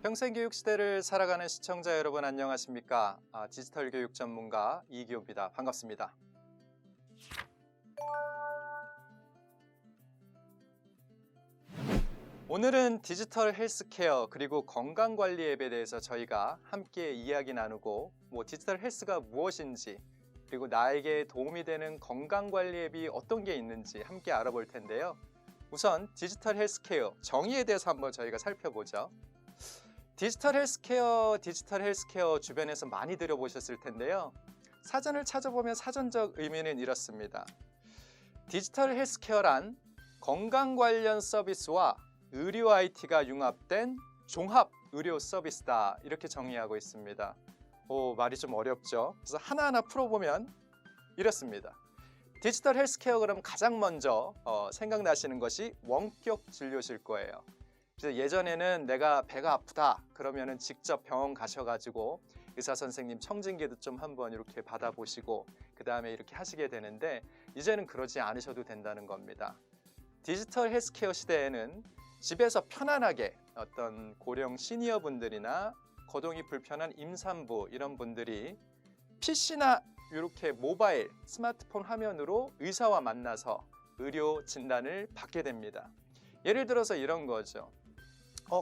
평생교육 시대를 살아가는 시청자 여러분 안녕하십니까? 디지털 교육 전문가 이기호입니다. 반갑습니다. 오늘은 디지털 헬스케어 그리고 건강관리 앱에 대해서 저희가 함께 이야기 나누고 디지털 헬스가 무엇인지 그리고 나에게 도움이 되는 건강관리 앱이 어떤 게 있는지 함께 알아볼 텐데요. 우선 디지털 헬스케어 정의에 대해서 한번 저희가 살펴보죠. 디지털 헬스케어 주변에서 많이 들어보셨을 텐데요. 사전을 찾아보면 사전적 의미는 이렇습니다. 디지털 헬스케어란 건강 관련 서비스와 의료 IT가 융합된 종합 의료 서비스다. 이렇게 정의하고 있습니다. 말이 좀 어렵죠? 그래서 하나하나 풀어보면 이렇습니다. 디지털 헬스케어 그럼 가장 먼저 생각나시는 것이 원격 진료실 거예요. 그래서 예전에는 내가 배가 아프다 그러면은 직접 병원 가셔가지고 의사 선생님 청진기도 좀 한번 이렇게 받아보시고 그 다음에 이렇게 하시게 되는데 이제는 그러지 않으셔도 된다는 겁니다. 디지털 헬스케어 시대에는 집에서 편안하게 어떤 고령 시니어 분들이나 거동이 불편한 임산부 이런 분들이 PC나 이렇게 모바일 스마트폰 화면으로 의사와 만나서 의료 진단을 받게 됩니다. 예를 들어서 이런 거죠.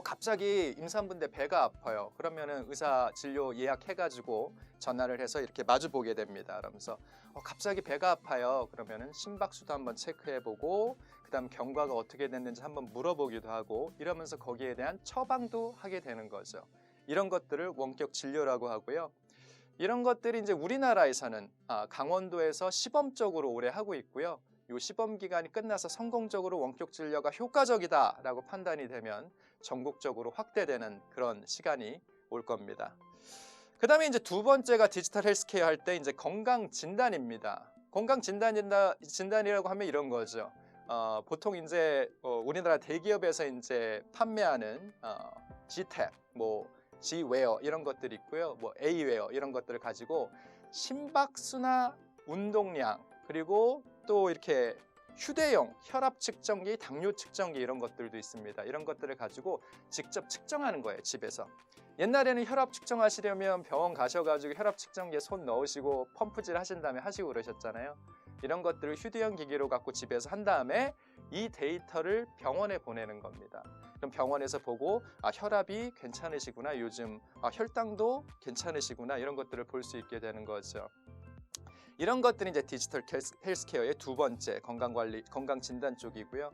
갑자기 임산부인데 배가 아파요. 그러면은 의사 진료 예약해가지고 전화를 해서 이렇게 마주 보게 됩니다. 그러면서 갑자기 배가 아파요. 그러면은 심박수도 한번 체크해보고 그다음 경과가 어떻게 됐는지 한번 물어보기도 하고 이러면서 거기에 대한 처방도 하게 되는 거죠. 이런 것들을 원격 진료라고 하고요. 이런 것들이 이제 우리나라에서는 강원도에서 시범적으로 올해 하고 있고요. 이 시범 기간이 끝나서 성공적으로 원격 진료가 효과적이다라고 판단이 되면 전국적으로 확대되는 그런 시간이 올 겁니다. 그 다음에 이제 두 번째가 디지털 헬스케어 할 때 이제 건강 진단입니다. 건강 진단이라고 하면 이런 거죠. 보통 이제 우리나라 대기업에서 이제 판매하는 G탭, G웨어 이런 것들이 있고요. A웨어 이런 것들을 가지고 심박수나 운동량 그리고 또 이렇게 휴대용 혈압 측정기, 당뇨 측정기 이런 것들도 있습니다. 이런 것들을 가지고 직접 측정하는 거예요, 집에서. 옛날에는 혈압 측정하시려면 병원 가셔가지고 혈압 측정기에 손 넣으시고 펌프질 하신 다음에 하시고 그러셨잖아요. 이런 것들을 휴대용 기기로 갖고 집에서 한 다음에 이 데이터를 병원에 보내는 겁니다. 그럼 병원에서 보고 혈압이 괜찮으시구나, 요즘 혈당도 괜찮으시구나 이런 것들을 볼 수 있게 되는 거죠. 이런 것들이 이제 디지털 헬스케어의 두 번째 건강관리, 건강진단 쪽이고요.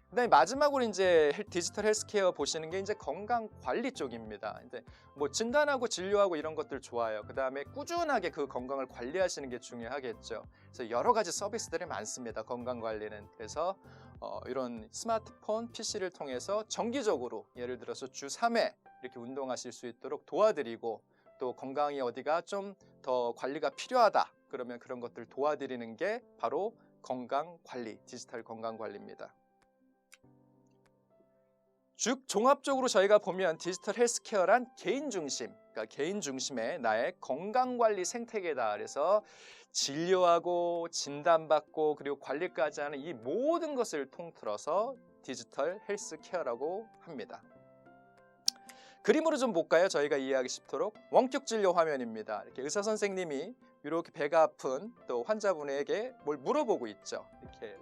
그다음에 마지막으로 이제 디지털 헬스케어 보시는 게 이제 건강관리 쪽입니다. 이제 진단하고 진료하고 이런 것들 좋아요. 그다음에 꾸준하게 그 건강을 관리하시는 게 중요하겠죠. 그래서 여러 가지 서비스들이 많습니다. 건강관리는. 그래서 이런 스마트폰, PC를 통해서 정기적으로 예를 들어서 주 3회 이렇게 운동하실 수 있도록 도와드리고 또 건강이 어디가 좀 더 관리가 필요하다. 그러면 그런 것들 도와드리는 게 바로 건강관리, 디지털 건강관리입니다. 즉 종합적으로 저희가 보면 디지털 헬스케어란 개인 중심, 그러니까 개인 중심의 나의 건강관리 생태계다. 그래서 진료하고 진단받고 그리고 관리까지 하는 이 모든 것을 통틀어서 디지털 헬스케어라고 합니다. 그림으로 좀 볼까요? 저희가 이해하기 쉽도록 원격 진료 화면입니다. 이렇게 의사 선생님이 이렇게 배가 아픈 또 환자분에게 뭘 물어보고 있죠. 이렇게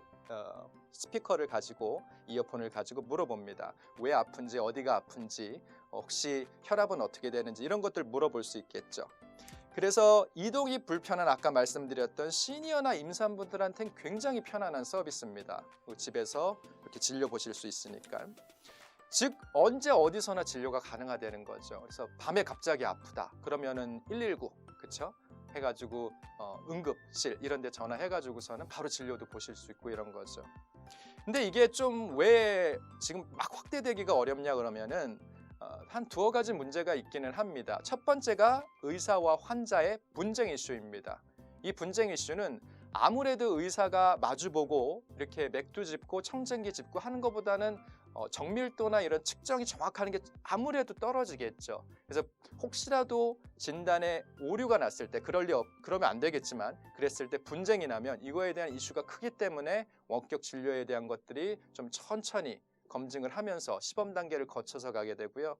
스피커를 가지고 이어폰을 가지고 물어봅니다. 왜 아픈지, 어디가 아픈지, 혹시 혈압은 어떻게 되는지 이런 것들 물어볼 수 있겠죠. 그래서 이동이 불편한 아까 말씀드렸던 시니어나 임산부들한테는 굉장히 편안한 서비스입니다. 집에서 이렇게 진료 보실 수 있으니까. 즉 언제 어디서나 진료가 가능하다는 거죠. 그래서 밤에 갑자기 아프다 그러면은 119 그쵸? 해가지고 응급실 이런 데 전화해가지고서는 바로 진료도 보실 수 있고 이런 거죠. 근데 이게 좀 왜 지금 막 확대되기가 어렵냐 그러면은 한 두어 가지 문제가 있기는 합니다. 첫 번째가 의사와 환자의 분쟁 이슈입니다. 이 분쟁 이슈는 아무래도 의사가 마주보고 이렇게 맥도 짚고 청진기 짚고 하는 것보다는 정밀도나 이런 측정이 정확한 게 아무래도 떨어지겠죠. 그래서 혹시라도 진단에 오류가 났을 때 그러면 안 되겠지만 그랬을 때 분쟁이 나면 이거에 대한 이슈가 크기 때문에 원격 진료에 대한 것들이 좀 천천히 검증을 하면서 시범 단계를 거쳐서 가게 되고요.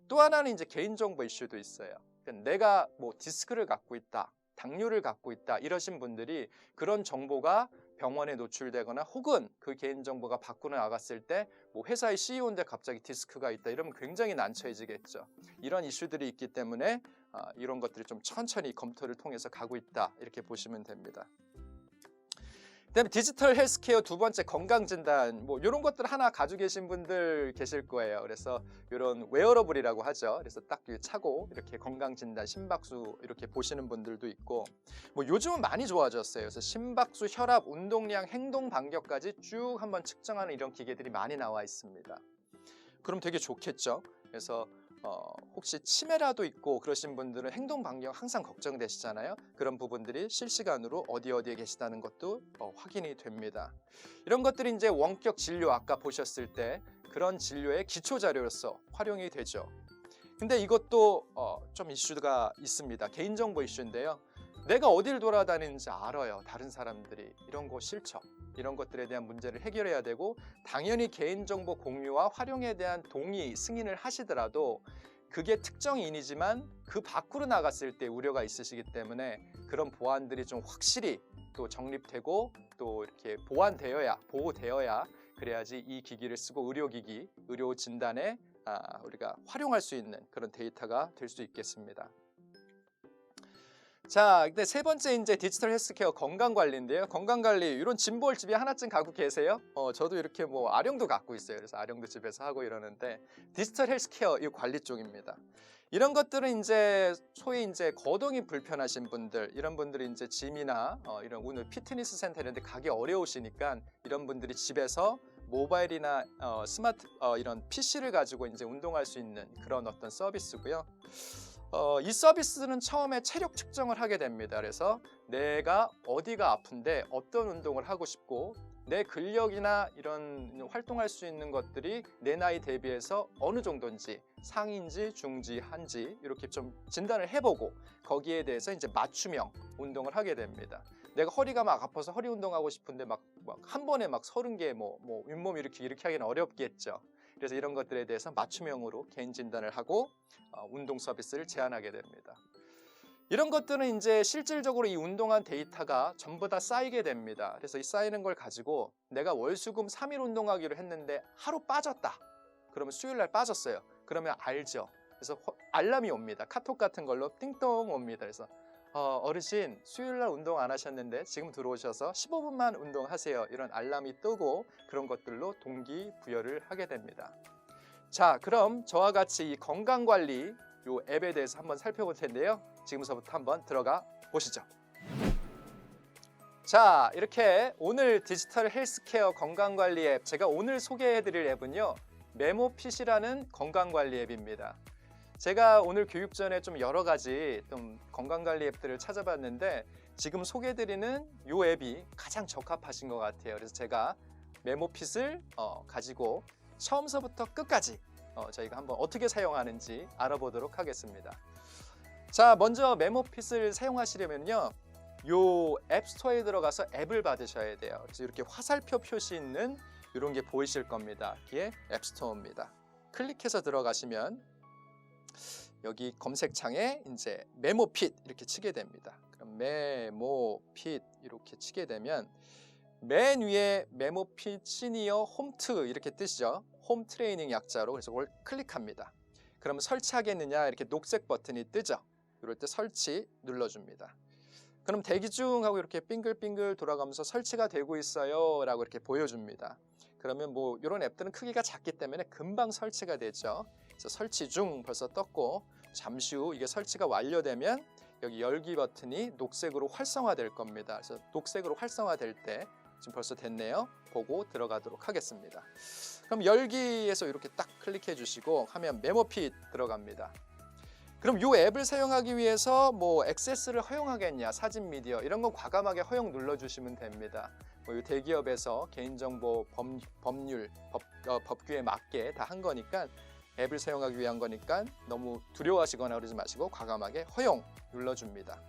또 하나는 이제 개인정보 이슈도 있어요. 그러니까 내가 뭐 디스크를 갖고 있다, 당뇨를 갖고 있다 이러신 분들이 그런 정보가 병원에 노출되거나 혹은 그 개인정보가 밖으로 나갔을 때 뭐 회사의 CEO인데 갑자기 디스크가 있다 이러면 굉장히 난처해지겠죠. 이런 이슈들이 있기 때문에 이런 것들이 좀 천천히 검토를 통해서 가고 있다 이렇게 보시면 됩니다. 그다음에 디지털 헬스케어 두 번째 건강진단 뭐 이런 것들 하나 가지고 계신 분들 계실 거예요. 그래서 이런 웨어러블이라고 하죠. 그래서 딱 차고 이렇게 건강진단 심박수 이렇게 보시는 분들도 있고 뭐 요즘은 많이 좋아졌어요. 그래서 심박수, 혈압, 운동량, 행동 반경까지 쭉 한번 측정하는 이런 기계들이 많이 나와 있습니다. 그럼 되게 좋겠죠. 그래서 혹시 치매라도 있고 그러신 분들은 행동 반경 항상 걱정되시잖아요. 그런 부분들이 실시간으로 어디에 계시다는 것도 확인이 됩니다. 이런 것들이 이제 원격 진료 아까 보셨을 때 그런 진료의 기초 자료로서 활용이 되죠. 근데 이것도 좀 이슈가 있습니다. 개인정보 이슈인데요. 내가 어딜 돌아다니는지 알아요. 다른 사람들이. 이런 거 싫죠. 이런 것들에 대한 문제를 해결해야 되고 당연히 개인정보 공유와 활용에 대한 동의, 승인을 하시더라도 그게 특정인이지만 그 밖으로 나갔을 때 우려가 있으시기 때문에 그런 보안들이 좀 확실히 또 정립되고 또 이렇게 보호되어야 그래야지 이 기기를 쓰고 의료기기, 의료 진단에 우리가 활용할 수 있는 그런 데이터가 될 수 있겠습니다. 자, 근데 세 번째 이제 디지털 헬스케어 건강관리인데요. 건강관리 이런 짐볼 집에 하나쯤 갖고 계세요? 저도 이렇게 뭐 아령도 갖고 있어요. 그래서 아령도 집에서 하고 이러는데 디지털 헬스케어 이 관리 쪽입니다. 이런 것들은 이제 소위 이제 거동이 불편하신 분들 이런 분들이 이제 짐이나 이런 오늘 피트니스 센터 이런 데 가기 어려우시니까 이런 분들이 집에서 모바일이나 스마트 이런 PC를 가지고 이제 운동할 수 있는 그런 어떤 서비스고요. 이 서비스는 처음에 체력 측정을 하게 됩니다. 그래서 내가 어디가 아픈데 어떤 운동을 하고 싶고 내 근력이나 이런 활동할 수 있는 것들이 내 나이 대비해서 어느 정도인지 상인지 중지 한지 이렇게 좀 진단을 해보고 거기에 대해서 이제 맞춤형 운동을 하게 됩니다. 내가 허리가 막 아파서 허리 운동하고 싶은데 막 한 번에 막 30개 뭐 윗몸 이렇게 하기는 어렵겠죠. 그래서 이런 것들에 대해서 맞춤형으로 개인 진단을 하고 운동 서비스를 제안하게 됩니다. 이런 것들은 이제 실질적으로 이 운동한 데이터가 전부 다 쌓이게 됩니다. 그래서 이 쌓이는 걸 가지고 내가 월수금 3일 운동하기로 했는데 하루 빠졌다. 그러면 수요일 날 빠졌어요. 그러면 알죠. 그래서 알람이 옵니다. 카톡 같은 걸로 띵동 옵니다. 그래서 어르신 수요일 날 운동 안 하셨는데 지금 들어오셔서 15분만 운동하세요. 이런 알람이 뜨고 그런 것들로 동기부여를 하게 됩니다. 자, 그럼 저와 같이 이 건강관리 요 앱에 대해서 한번 살펴볼 텐데요. 지금서부터 한번 들어가 보시죠. 자, 이렇게 오늘 디지털 헬스케어 건강관리 앱 제가 오늘 소개해드릴 앱은요. 메모핏이라는 건강관리 앱입니다. 제가 오늘 교육 전에 좀 여러 가지 좀 건강관리 앱들을 찾아봤는데 지금 소개해드리는 이 앱이 가장 적합하신 것 같아요. 그래서 제가 메모핏을 가지고 처음서부터 끝까지 저희가 한번 어떻게 사용하는지 알아보도록 하겠습니다. 자, 먼저 메모핏을 사용하시려면요. 요 앱스토어에 들어가서 앱을 받으셔야 돼요. 그래서 이렇게 화살표 표시 있는 이런 게 보이실 겁니다. 이게 앱스토어입니다. 클릭해서 들어가시면 여기 검색창에 이제 메모핏 이렇게 치게 됩니다. 그럼 메모핏 이렇게 치게 되면 맨 위에 메모핏 시니어 홈트 이렇게 뜨시죠. 홈 트레이닝 약자로 그래서 그걸 클릭합니다. 그러면 설치하겠느냐 이렇게 녹색 버튼이 뜨죠. 이럴 때 설치 눌러줍니다. 그럼 대기 중 하고 이렇게 빙글빙글 돌아가면서 설치가 되고 있어요 라고 이렇게 보여줍니다. 그러면 뭐 이런 앱들은 크기가 작기 때문에 금방 설치가 되죠. 그래서 설치 중 벌써 떴고 잠시 후 이게 설치가 완료되면 여기 열기 버튼이 녹색으로 활성화될 겁니다. 그래서 녹색으로 활성화될 때 지금 벌써 됐네요. 보고 들어가도록 하겠습니다. 그럼 열기에서 이렇게 딱 클릭해 주시고 하면 메모핏 들어갑니다. 그럼 이 앱을 사용하기 위해서 뭐 액세스를 허용하겠냐, 사진 미디어 이런 건 과감하게 허용 눌러주시면 됩니다. 뭐 대기업에서 개인정보 법률, 법규에 맞게 다 한 거니까 앱을 사용하기 위한 거니까 너무 두려워하시거나 그러지 마시고 과감하게 허용 눌러줍니다.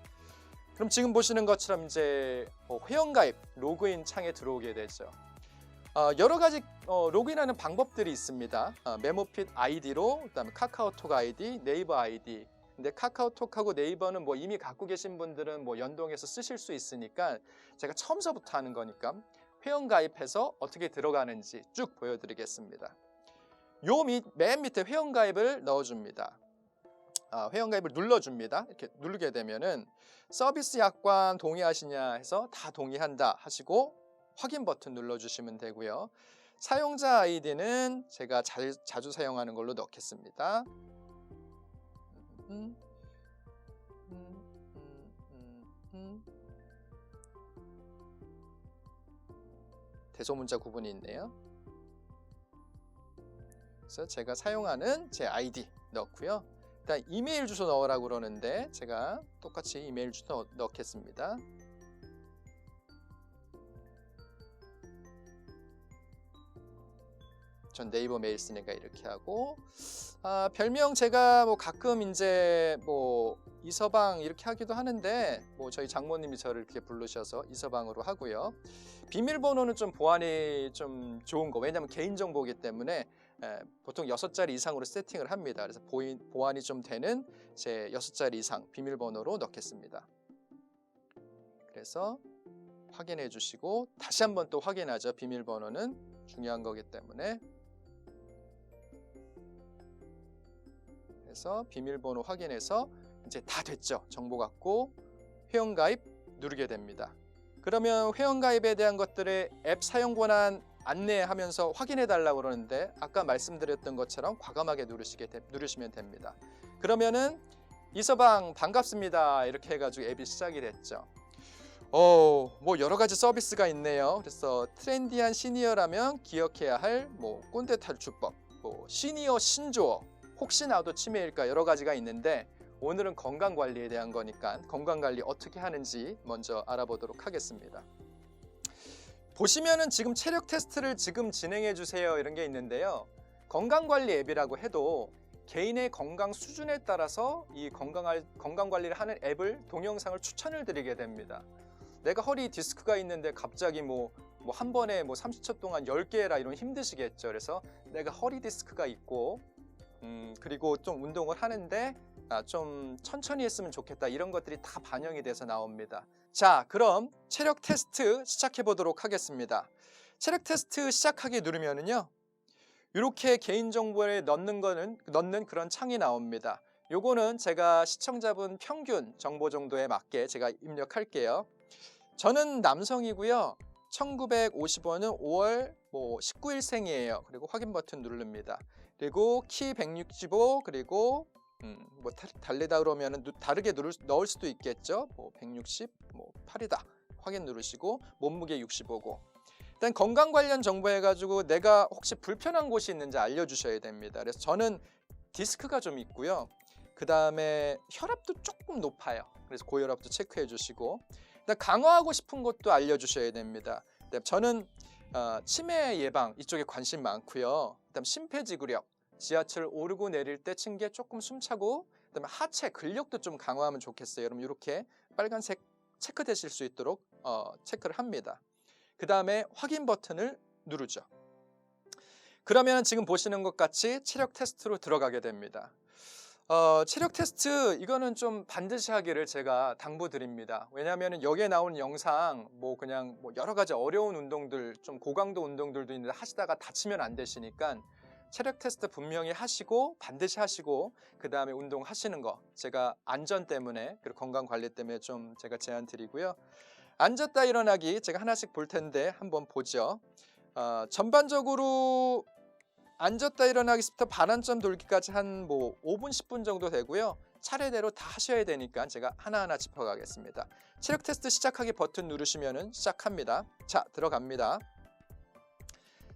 그럼 지금 보시는 것처럼 이제 회원가입, 로그인 창에 들어오게 되죠. 여러 가지 로그인하는 방법들이 있습니다. 메모핏 아이디로, 그다음에 카카오톡 아이디, 네이버 아이디. 근데 카카오톡하고 네이버는 뭐 이미 갖고 계신 분들은 뭐 연동해서 쓰실 수 있으니까 제가 처음서부터 하는 거니까 회원 가입해서 어떻게 들어가는지 쭉 보여드리겠습니다. 맨 밑에 회원 가입을 넣어줍니다. 회원 가입을 눌러줍니다. 이렇게 누르게 되면은 서비스 약관 동의하시냐 해서 다 동의한다 하시고 확인 버튼 눌러주시면 되고요. 사용자 아이디는 제가 자주 사용하는 걸로 넣겠습니다. 대소문자 구분이 있네요. 그래서 제가 사용하는 제 아이디 넣고요. 일단 이메일 주소 넣으라고 그러는데 제가 똑같이 이메일 주소 넣겠습니다. 전 네이버 메일 쓰니까 이렇게 하고, 별명 제가 뭐 가끔 이제 뭐 이서방 이렇게 하기도 하는데 뭐 저희 장모님이 저를 이렇게 부르셔서 이서방으로 하고요. 비밀번호는 좀 보안이 좀 좋은 거, 왜냐하면 개인정보이기 때문에 보통 6자리 이상으로 세팅을 합니다. 그래서 보안이 좀 되는 제 6자리 이상 비밀번호로 넣겠습니다. 그래서 확인해 주시고 다시 한번 또 확인하죠. 비밀번호는 중요한 거기 때문에. 그래서 비밀번호 확인해서 이제 다 됐죠. 정보 갖고 회원가입 누르게 됩니다. 그러면 회원가입에 대한 것들의 앱 사용 권한 안내하면서 확인해 달라고 그러는데 아까 말씀드렸던 것처럼 과감하게 누르시면 됩니다. 그러면은 이서방 반갑습니다 이렇게 해가지고 앱이 시작이 됐죠. 뭐 여러 가지 서비스가 있네요. 그래서 트렌디한 시니어라면 기억해야 할 뭐 꼰대 탈출법, 뭐 시니어 신조어, 혹시 나도 치매일까 여러 가지가 있는데 오늘은 건강관리에 대한 거니까 건강관리 어떻게 하는지 먼저 알아보도록 하겠습니다. 보시면은 지금 체력 테스트를 지금 진행해 주세요 이런 게 있는데요. 건강관리 앱이라고 해도 개인의 건강 수준에 따라서 이 건강관리를 하는 앱을 동영상을 추천을 드리게 됩니다. 내가 허리 디스크가 있는데 갑자기 뭐 한 번에 뭐 30초 동안 10개 해라 이러면 힘드시겠죠. 그래서 내가 허리 디스크가 있고 그리고 좀 운동을 하는데 좀 천천히 했으면 좋겠다 이런 것들이 다 반영이 돼서 나옵니다. 자, 그럼 체력 테스트 시작해 보도록 하겠습니다. 체력 테스트 시작하기 누르면은요 이렇게 개인정보에 넣는 그런 창이 나옵니다. 요거는 제가 시청자분 평균 정보 정도에 맞게 제가 입력할게요. 저는 남성이고요. 1950원은 5월 19일생이에요. 그리고 확인 버튼 누릅니다. 그리고 키 165 그리고 뭐 달리다 그러면은 다르게 넣을 수도 있겠죠. 뭐 160, 뭐 8이다. 확인 누르시고 몸무게 65고. 일단 건강 관련 정보 해가지고 내가 혹시 불편한 곳이 있는지 알려주셔야 됩니다. 그래서 저는 디스크가 좀 있고요. 그 다음에 혈압도 조금 높아요. 그래서 고혈압도 체크해 주시고. 강화하고 싶은 것도 알려주셔야 됩니다. 저는 치매 예방 이쪽에 관심 많고요. 그다음 심폐지구력, 지하철 오르고 내릴 때 층계 조금 숨차고, 그다음에 하체 근력도 좀 강화하면 좋겠어요. 여러분 이렇게 빨간색 체크되실 수 있도록 체크를 합니다. 그 다음에 확인 버튼을 누르죠. 그러면 지금 보시는 것 같이 체력 테스트로 들어가게 됩니다. 체력 테스트 이거는 좀 반드시 하기를 제가 당부드립니다. 왜냐하면 여기에 나오는 영상 그냥 여러 가지 어려운 운동들 좀 고강도 운동들도 있는데 하시다가 다치면 안 되시니까 체력 테스트 분명히 하시고 반드시 하시고 그 다음에 운동하시는 거 제가 안전 때문에 그리고 건강 관리 때문에 좀 제가 제안 드리고요. 앉았다 일어나기 제가 하나씩 볼 텐데 한번 보죠. 전반적으로 앉았다 일어나기부터 반환점 돌기까지 한 5분 10분 정도 되고요. 차례대로 다 하셔야 되니까 제가 하나하나 짚어가겠습니다. 체력 테스트 시작하기 버튼 누르시면 시작합니다. 자, 들어갑니다.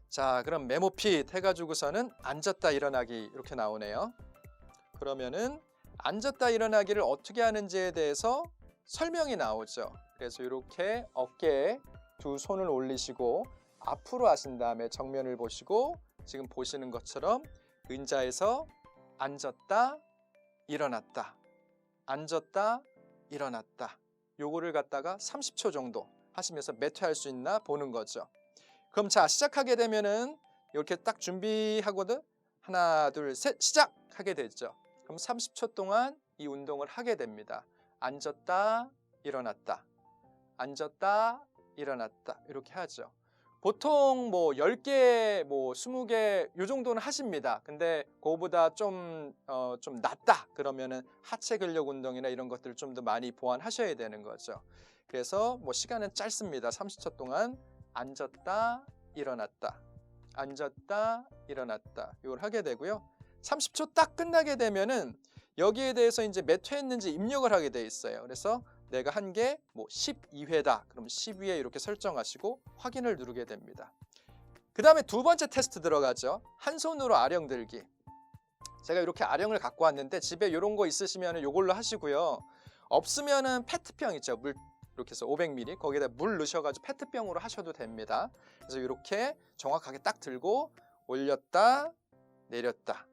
자, 그럼 메모핏 해가지고서는 앉았다 일어나기 이렇게 나오네요. 그러면은 앉았다 일어나기를 어떻게 하는지에 대해서 설명이 나오죠. 그래서 이렇게 어깨에 두 손을 올리시고 앞으로 하신 다음에 정면을 보시고 지금 보시는 것처럼 의자에서 앉았다 일어났다 앉았다 일어났다 요거를 갖다가 30초 정도 하시면서 몇 회 할 수 있나 보는 거죠. 그럼 자, 시작하게 되면은 이렇게 딱 준비하거든. 하나, 둘, 셋, 시작! 하게 되죠. 그럼 30초 동안 이 운동을 하게 됩니다. 앉았다, 일어났다. 앉았다, 일어났다. 이렇게 하죠. 보통 뭐 10개, 뭐 20개 요 정도는 하십니다. 근데 그거보다 좀 낮다 그러면은 하체 근력 운동이나 이런 것들을 좀 더 많이 보완하셔야 되는 거죠. 그래서 뭐 시간은 짧습니다. 30초 동안 앉았다, 일어났다. 앉았다, 일어났다. 이걸 하게 되고요. 30초 딱 끝나게 되면은 여기에 대해서 이제 몇 회 했는지 입력을 하게 돼 있어요. 그래서 내가 한 게 뭐 12회다. 그럼 12회 이렇게 설정하시고 확인을 누르게 됩니다. 그 다음에 두 번째 테스트 들어가죠. 한 손으로 아령 들기. 제가 이렇게 아령을 갖고 왔는데 집에 이런 거 있으시면 이걸로 하시고요. 없으면은 페트병 있죠. 물 이렇게 해서 500ml 거기에다 물 넣으셔가지고 페트병으로 하셔도 됩니다. 그래서 이렇게 정확하게 딱 들고 올렸다 내렸다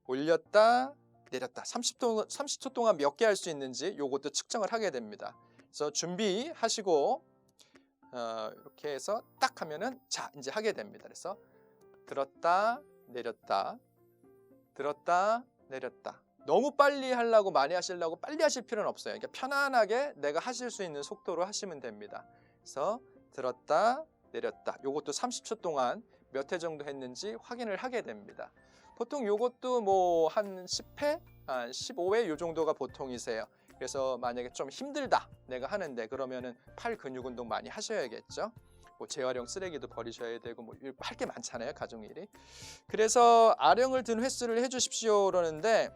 올렸다 내렸다 30초 동안 몇 개 할 수 있는지 요것도 측정을 하게 됩니다. 그래서 준비하시고 이렇게 해서 딱 하면은 자 이제 하게 됩니다. 그래서 들었다 내렸다 들었다 내렸다. 너무 빨리 하려고 많이 하시려고 빨리 하실 필요는 없어요. 그러니까 편안하게 내가 하실 수 있는 속도로 하시면 됩니다. 그래서 들었다 내렸다. 요것도 30초 동안 몇 회 정도 했는지 확인을 하게 됩니다. 보통 요것도 뭐 한 10회, 한 15회 요 정도가 보통이세요. 그래서 만약에 좀 힘들다 내가 하는데 그러면은 팔 근육 운동 많이 하셔야겠죠. 뭐 재활용 쓰레기도 버리셔야 되고 뭐 할 게 많잖아요, 가정일이. 그래서 아령을 든 횟수를 해주십시오 그러는데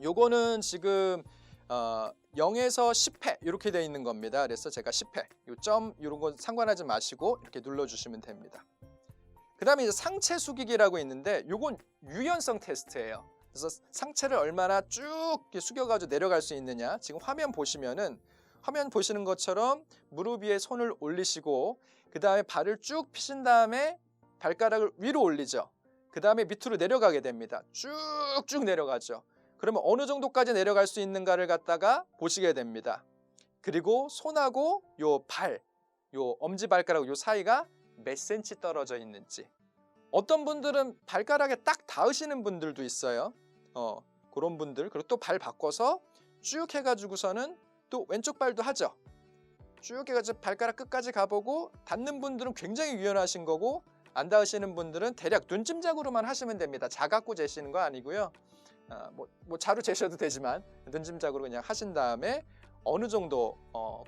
요거는 지금 0에서 10회 이렇게 되어 있는 겁니다. 그래서 제가 10회 요 점 이런 건 상관하지 마시고 이렇게 눌러주시면 됩니다. 그 다음에 이제 상체 숙이기라고 있는데 요건 유연성 테스트예요. 그래서 상체를 얼마나 쭉 숙여가지고 내려갈 수 있느냐. 지금 화면 보시면은 화면 보시는 것처럼 무릎 위에 손을 올리시고 그 다음에 발을 쭉 펴신 다음에 발가락을 위로 올리죠. 그 다음에 밑으로 내려가게 됩니다. 쭉쭉 내려가죠. 그러면 어느 정도까지 내려갈 수 있는가를 갖다가 보시게 됩니다. 그리고 손하고 요 발, 요 엄지발가락 요 사이가 몇 센치 떨어져 있는지. 어떤 분들은 발가락에 딱 닿으시는 분들도 있어요. 그런 분들. 그리고 또 발 바꿔서 쭉 해가지고서는 또 왼쪽 발도 하죠. 쭉 해가지고 발가락 끝까지 가보고 닿는 분들은 굉장히 유연하신 거고 안 닿으시는 분들은 대략 눈짐작으로만 하시면 됩니다. 자각고 재시는 거 아니고요. 뭐 자루 재셔도 되지만 눈짐작으로 그냥 하신 다음에 어느 정도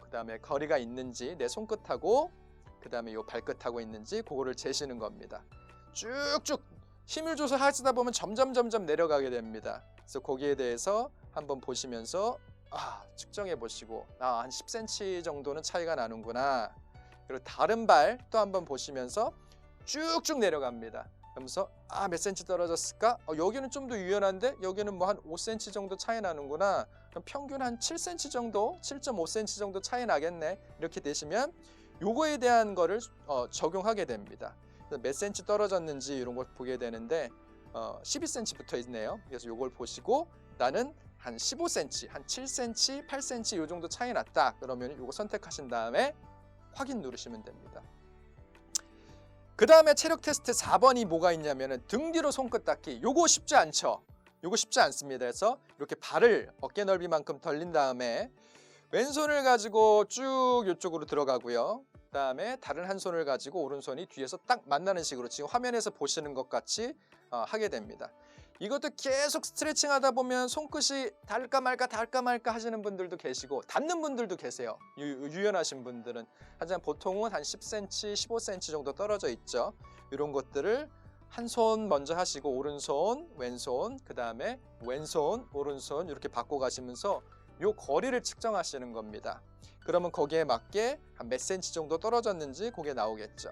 그 다음에 거리가 있는지 내 손끝하고 그 다음에 요 발끝하고 있는지 그거를 재시는 겁니다. 쭉쭉 힘을 줘서 하시다 보면 점점 내려가게 됩니다. 그래서 거기에 대해서 한번 보시면서 측정해 보시고 한 10cm 정도는 차이가 나는구나. 그리고 다른 발 또 한번 보시면서 쭉쭉 내려갑니다. 그러면서 몇 cm 떨어졌을까? 여기는 좀 더 유연한데 여기는 뭐 한 5cm 정도 차이 나는구나. 그럼 평균 한 7cm 정도, 7.5cm 정도 차이 나겠네. 이렇게 되시면 요거에 대한 거를 적용하게 됩니다. 몇 cm 떨어졌는지 이런 걸 보게 되는데 12cm 붙어 있네요. 그래서 요걸 보시고 나는 한 15cm, 한 7cm, 8cm 요 정도 차이 났다. 그러면 요거 선택하신 다음에 확인 누르시면 됩니다. 그 다음에 체력 테스트 4번이 뭐가 있냐면은 등 뒤로 손끝 닿기. 요거 쉽지 않죠. 요거 쉽지 않습니다. 그래서 이렇게 발을 어깨 넓이만큼 벌린 다음에 왼손을 가지고 쭉 이쪽으로 들어가고요. 그 다음에 다른 한 손을 가지고 오른손이 뒤에서 딱 만나는 식으로 지금 화면에서 보시는 것 같이 하게 됩니다. 이것도 계속 스트레칭 하다 보면 손끝이 닿을까 말까 하시는 분들도 계시고 닿는 분들도 계세요. 유연하신 분들은. 하지만 보통은 한 10cm, 15cm 정도 떨어져 있죠. 이런 것들을 한 손 먼저 하시고 오른손, 왼손, 그 다음에 왼손, 오른손 이렇게 바꿔 가시면서 요 거리를 측정하시는 겁니다. 그러면 거기에 맞게 한 몇 cm 정도 떨어졌는지 그게 나오겠죠.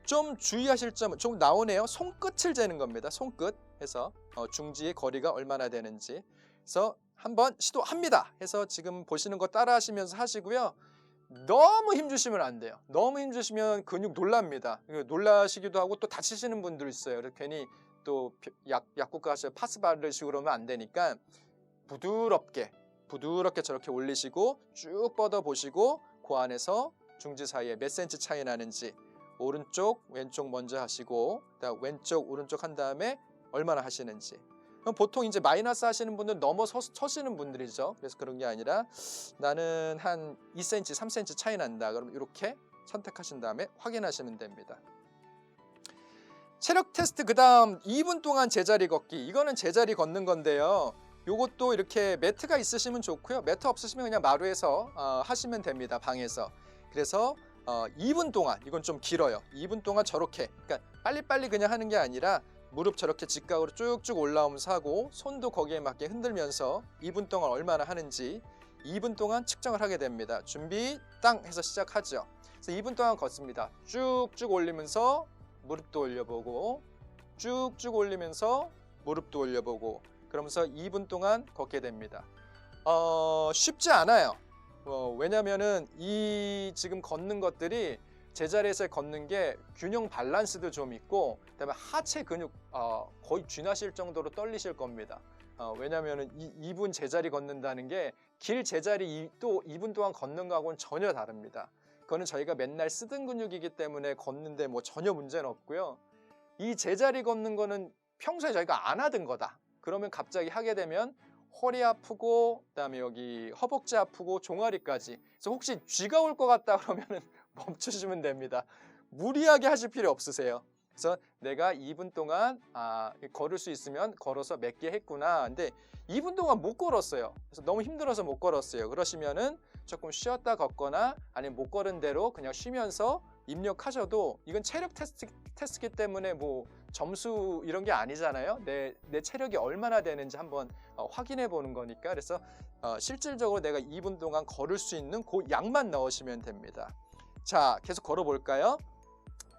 좀 주의하실 점은 좀 나오네요. 손끝을 재는 겁니다. 손끝 해서 중지의 거리가 얼마나 되는지. 그래서 한번 시도합니다. 해서 지금 보시는 거 따라 하시면서 하시고요. 너무 힘주시면 안 돼요. 너무 힘주시면 근육 놀랍니다. 놀라시기도 하고 또 다치시는 분들 있어요. 그래서 괜히 또 약국 가서 파스 바르시고 그러면 안 되니까 부드럽게 저렇게 올리시고 쭉 뻗어 보시고 그 안에서 중지 사이에 몇 센치 차이 나는지 오른쪽 왼쪽 먼저 하시고 그다음 왼쪽 오른쪽 한 다음에 얼마나 하시는지. 그럼 보통 이제 마이너스 하시는 분들 서시는 분들이죠. 그래서 그런 게 아니라 나는 한 2cm, 3cm 차이 난다. 그럼 이렇게 선택하신 다음에 확인하시면 됩니다. 체력 테스트 그다음 2분 동안 제자리 걷기. 이거는 제자리 걷는 건데요. 요것도 이렇게 매트가 있으시면 좋고요. 매트 없으시면 그냥 마루에서 하시면 됩니다. 방에서. 그래서 2분 동안, 이건 좀 길어요. 2분 동안 저렇게, 그러니까 빨리빨리 그냥 하는 게 아니라 무릎 저렇게 직각으로 쭉쭉 올라오면서 하고 손도 거기에 맞게 흔들면서 2분 동안 얼마나 하는지 2분 동안 측정을 하게 됩니다. 준비 땅 해서 시작하죠. 그래서 2분 동안 걷습니다. 쭉쭉 올리면서 무릎도 올려보고 쭉쭉 올리면서 무릎도 올려보고 그러면서 2분 동안 걷게 됩니다. 쉽지 않아요. 왜냐면은 이 지금 걷는 것들이 제자리에서 걷는 게 균형 밸런스도 좀 있고 그다음에 하체 근육 거의 쥐나실 정도로 떨리실 겁니다. 왜냐면은 2분 제자리 걷는다는 게 길 제자리 또 2분 동안 걷는 거하고는 전혀 다릅니다. 그거는 저희가 맨날 쓰던 근육이기 때문에 걷는데 뭐 전혀 문제는 없고요. 이 제자리 걷는 거는 평소에 저희가 안 하던 거다. 그러면 갑자기 하게 되면 허리 아프고 그다음에 여기 허벅지 아프고 종아리까지. 그래서 혹시 쥐가 올 것 같다 그러면은 멈추시면 됩니다. 무리하게 하실 필요 없으세요. 그래서 내가 2분 동안 걸을 수 있으면 걸어서 몇 개 했구나. 근데 2분 동안 못 걸었어요. 그래서 너무 힘들어서 못 걸었어요. 그러시면은 조금 쉬었다 걷거나 아니면 못 걸은 대로 그냥 쉬면서 입력하셔도 이건 체력 테스트이기 때문에 뭐 점수 이런 게 아니잖아요. 내 체력이 얼마나 되는지 한번 확인해 보는 거니까. 그래서 실질적으로 내가 2분 동안 걸을 수 있는 그 양만 넣으시면 됩니다. 자, 계속 걸어 볼까요?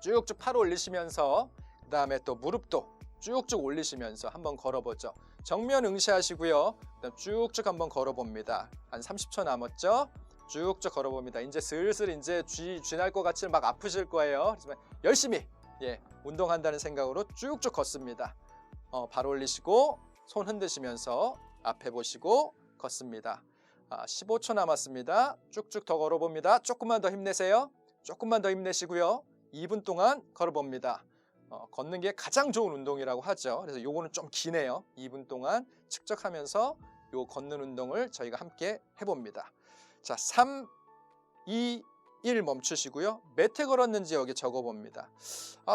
쭉쭉 팔 올리시면서 그 다음에 또 무릎도 쭉쭉 올리시면서 한번 걸어보죠. 정면 응시하시고요. 그다음 쭉쭉 한번 걸어봅니다. 한 30초 남았죠? 쭉쭉 걸어봅니다. 이제 슬슬 이제 쥐날 것 같이 막 아프실 거예요. 하지만 열심히 운동한다는 생각으로 쭉쭉 걷습니다. 발 올리시고 손 흔드시면서 앞에 보시고 걷습니다. 15초 남았습니다. 쭉쭉 더 걸어봅니다. 조금만 더 힘내세요. 조금만 더 힘내시고요. 2분 동안 걸어봅니다. 걷는 게 가장 좋은 운동이라고 하죠. 그래서 요거는 좀 기네요. 2분 동안 측정하면서 요 걷는 운동을 저희가 함께 해봅니다. 자, 3, 2, 1 멈추시고요. 몇 회 걸었는지 여기 적어봅니다.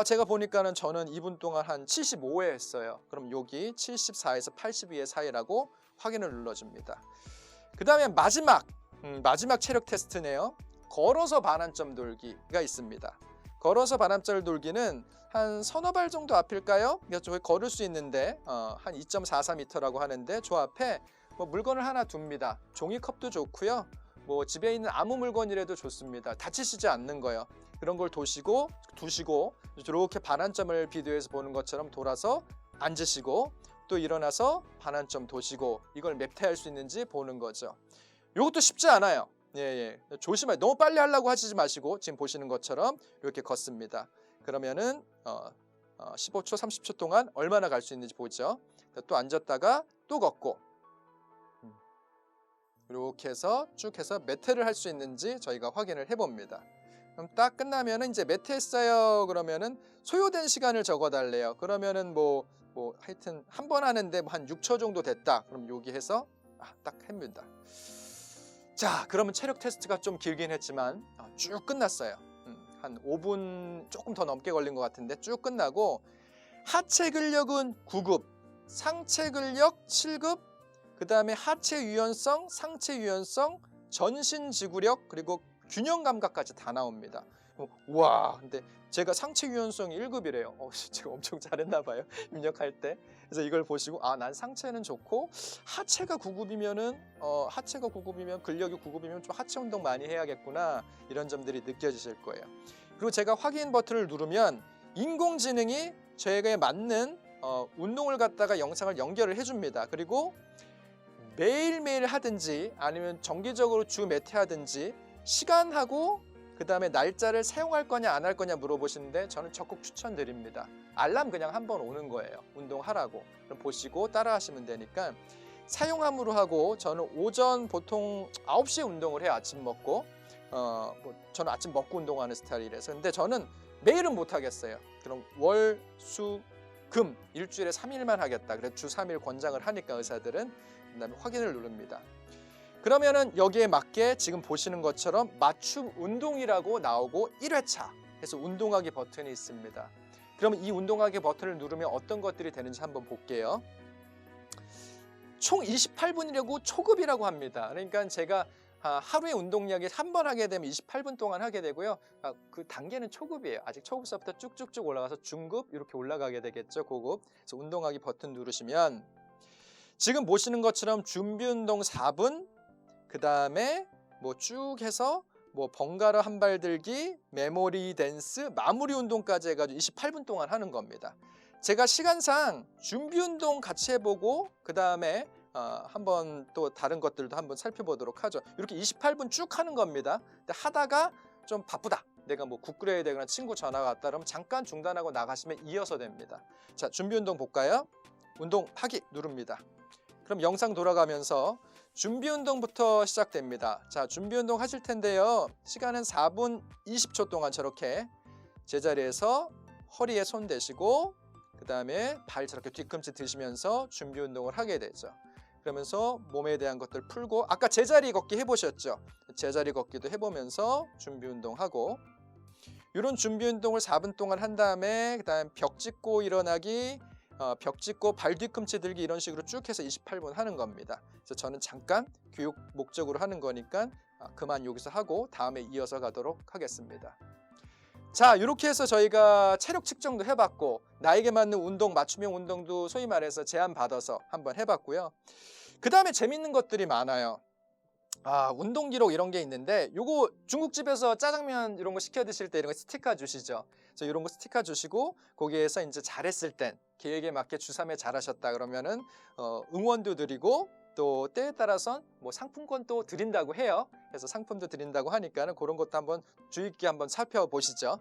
제가 보니까는 저는 2분 동안 한 75회 했어요. 그럼 여기 74에서 82회 사이라고 확인을 눌러줍니다. 그 다음에 마지막 체력 테스트네요. 걸어서 반환점 돌기가 있습니다. 걸어서 반환점 돌기는 한 서너 발 정도 앞일까요? 저기 걸을 수 있는데 한 2.44m라고 하는데 저 앞에 뭐 물건을 하나 둡니다. 종이컵도 좋고요. 뭐 집에 있는 아무 물건이라도 좋습니다. 다치시지 않는 거예요. 그런 걸 두시고 이렇게 반환점을 비디오에서 보는 것처럼 돌아서 앉으시고 또 일어나서 반환점 도시고 이걸 몇 회 할 수 있는지 보는 거죠. 이것도 쉽지 않아요. 조심해요. 너무 빨리 하려고 하시지 마시고 지금 보시는 것처럼 이렇게 걷습니다. 그러면은 15초, 30초 동안 얼마나 갈 수 있는지 보죠. 또 앉았다가 또 걷고 이렇게 해서 쭉 해서 몇 회를 할 수 있는지 저희가 확인을 해봅니다. 그럼 딱 끝나면은 이제 몇 회 했어요? 그러면은 소요된 시간을 적어달래요. 그러면은 뭐 하여튼 한 번 하는데 한 6초 정도 됐다. 그럼 여기 해서 딱 합니다. 자, 그러면 체력 테스트가 좀 길긴 했지만 쭉 끝났어요. 한 5분 조금 더 넘게 걸린 것 같은데 쭉 끝나고 하체 근력은 9급, 상체 근력 7급, 그 다음에 하체 유연성, 상체 유연성, 전신 지구력 그리고 균형 감각까지 다 나옵니다. 와, 근데 제가 상체 유연성이 1급이래요. 제가 엄청 잘했나 봐요. 입력할 때. 그래서 이걸 보시고 난 상체는 좋고 하체가 9급이면은 하체가 9급이면 근력이 9급이면 좀 하체 운동 많이 해야겠구나. 이런 점들이 느껴지실 거예요. 그리고 제가 확인 버튼을 누르면 인공지능이 저에게 맞는 운동을 갖다가 영상을 연결을 해줍니다. 그리고 매일매일 하든지 아니면 정기적으로 주 몇 회 하든지 시간하고 그 다음에 날짜를 사용할 거냐 안 할 거냐 물어보시는데 저는 적극 추천드립니다. 알람 그냥 한번 오는 거예요. 운동하라고. 그럼 보시고 따라 하시면 되니까 사용함으로 하고 저는 오전 보통 9시에 운동을 해요. 아침 먹고 저는 아침 먹고 운동하는 스타일이라서. 근데 저는 매일은 못 하겠어요. 그럼 월, 수, 금 일주일에 3일만 하겠다. 그래서 주 3일 권장을 하니까 의사들은 그다음에 확인을 누릅니다. 그러면은 여기에 맞게 지금 보시는 것처럼 맞춤 운동이라고 나오고 1회차 해서 운동하기 버튼이 있습니다. 그러면 이 운동하기 버튼을 누르면 어떤 것들이 되는지 한번 볼게요. 총 28분이라고 초급이라고 합니다. 그러니까 제가 하루에 운동량이 한 번 하게 되면 28분 동안 하게 되고요. 그 단계는 초급이에요. 아직 초급서부터 쭉쭉쭉 올라가서 중급 이렇게 올라가게 되겠죠. 고급. 그래서 운동하기 버튼 누르시면 지금 보시는 것처럼 준비 운동 4분, 그 다음에 뭐 쭉 해서 뭐 번갈아 한 발 들기, 메모리 댄스, 마무리 운동까지 해가지고 28분 동안 하는 겁니다. 제가 시간상 준비 운동 같이 해보고 그 다음에 한번 또 다른 것들도 한번 살펴보도록 하죠. 이렇게 28분 쭉 하는 겁니다. 근데 하다가 좀 바쁘다. 내가 뭐 국 끓여야 되거나 친구 전화가 왔다 그러면 잠깐 중단하고 나가시면 이어서 됩니다. 자, 준비 운동 볼까요? 운동하기 누릅니다. 그럼 영상 돌아가면서 준비 운동부터 시작됩니다. 자, 준비 운동 하실 텐데요. 시간은 4분 20초 동안 저렇게 제자리에서 허리에 손 대시고 그 다음에 발 저렇게 뒤꿈치 드시면서 준비 운동을 하게 되죠. 그러면서 몸에 대한 것들 풀고 아까 제자리 걷기 해보셨죠? 제자리 걷기도 해보면서 준비 운동하고 이런 준비 운동을 4분 동안 한 다음에 그 다음 벽 짚고 일어나기 벽 짚고 발 뒤꿈치 들기 이런 식으로 쭉 해서 28분 하는 겁니다. 그래서 저는 잠깐 교육 목적으로 하는 거니까 그만 여기서 하고 다음에 이어서 가도록 하겠습니다. 자, 이렇게 해서 저희가 체력 측정도 해봤고 나에게 맞는 운동, 맞춤형 운동도 소위 말해서 제안 받아서 한번 해봤고요. 그 다음에 재밌는 것들이 많아요. 운동 기록 이런 게 있는데 요거 중국집에서 짜장면 이런 거 시켜 드실 때 이런 거 스티커 주시죠. 그래서 이런 거 스티커 주시고 거기에서 이제 잘했을 땐 계획에 맞게 주 3회 잘하셨다 그러면은 응원도 드리고 또 때에 따라선 뭐 상품권도 드린다고 해요. 그래서 상품도 드린다고 하니까는 그런 것도 한번 주의 있게 한번 살펴보시죠.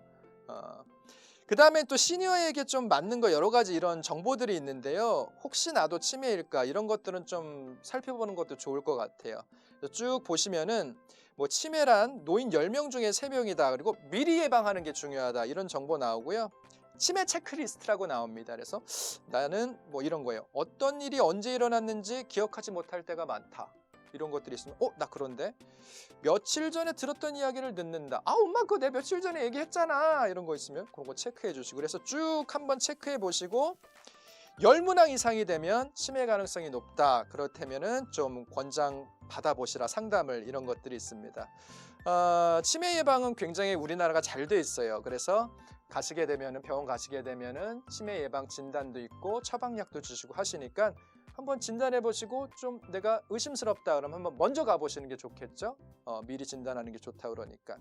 그 다음에 또 시니어에게 좀 맞는 거 여러 가지 이런 정보들이 있는데요. 혹시 나도 치매일까 이런 것들은 좀 살펴보는 것도 좋을 것 같아요. 쭉 보시면은 뭐 치매란 노인 10명 중에 3명이다. 그리고 미리 예방하는 게 중요하다. 이런 정보 나오고요. 치매 체크리스트라고 나옵니다. 그래서 나는 뭐 이런 거예요. 어떤 일이 언제 일어났는지 기억하지 못할 때가 많다. 이런 것들이 있으면 나 그런데 며칠 전에 들었던 이야기를 듣는다. 엄마 그거 내 며칠 전에 얘기했잖아. 이런 거 있으면 그런 거 체크해 주시고 그래서 쭉 한번 체크해 보시고 10문항 이상이 되면 치매 가능성이 높다. 그렇다면은 좀 권장 받아보시라 상담을 이런 것들이 있습니다. 치매 예방은 굉장히 우리나라가 잘 돼 있어요. 그래서 가시게 되면은 병원 가시게 되면은 치매 예방 진단도 있고 처방약도 주시고 하시니까 한번 진단해 보시고 좀 내가 의심스럽다 그러면 한번 먼저 가보시는 게 좋겠죠. 미리 진단하는 게 좋다 그러니까.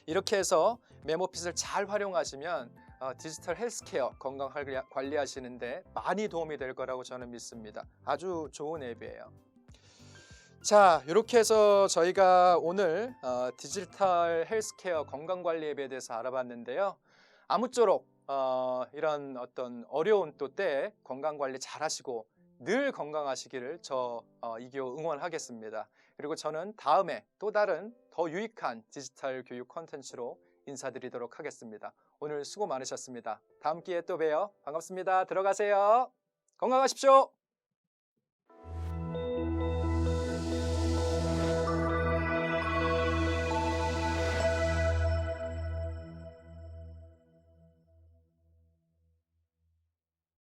이렇게 해서 메모핏을 잘 활용하시면 디지털 헬스케어 건강 관리하시는데 많이 도움이 될 거라고 저는 믿습니다. 아주 좋은 앱이에요. 자, 이렇게 해서 저희가 오늘 디지털 헬스케어 건강관리 앱에 대해서 알아봤는데요. 아무쪼록 이런 어떤 어려운 또 때에 건강관리 잘 하시고 늘 건강하시기를 이기호 응원하겠습니다. 그리고 저는 다음에 또 다른 더 유익한 디지털 교육 콘텐츠로 인사드리도록 하겠습니다. 오늘 수고 많으셨습니다. 다음 기회에 또 봬요. 반갑습니다. 들어가세요. 건강하십시오.